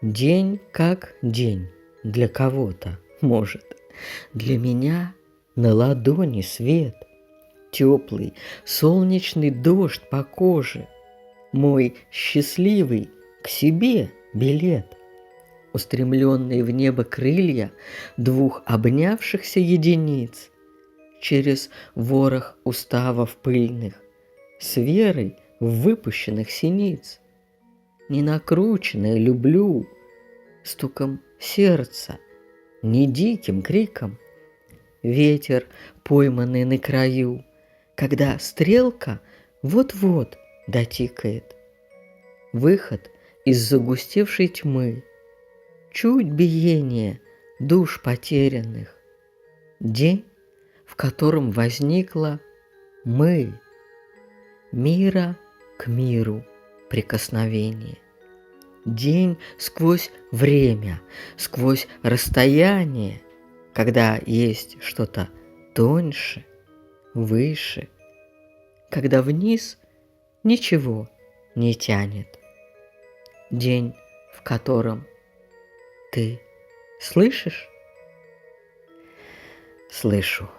День как день для кого-то, может. Для меня на ладони свет, теплый солнечный дождь по коже, мой счастливый к себе билет, устремленные в небо крылья двух обнявшихся единиц, через ворох уставов пыльных, с верой в выпущенных синиц. Не накрученное люблю, стуком сердца, не диким криком. Ветер, пойманный на краю, когда стрелка вот-вот дотикает. Выход из загустевшей тьмы, чуть биение душ потерянных. День, в котором возникло мы, мира к миру прикосновение. День сквозь время, сквозь расстояние, когда есть что-то тоньше, выше, когда вниз ничего не тянет. День, в котором ты слышишь? Слышу.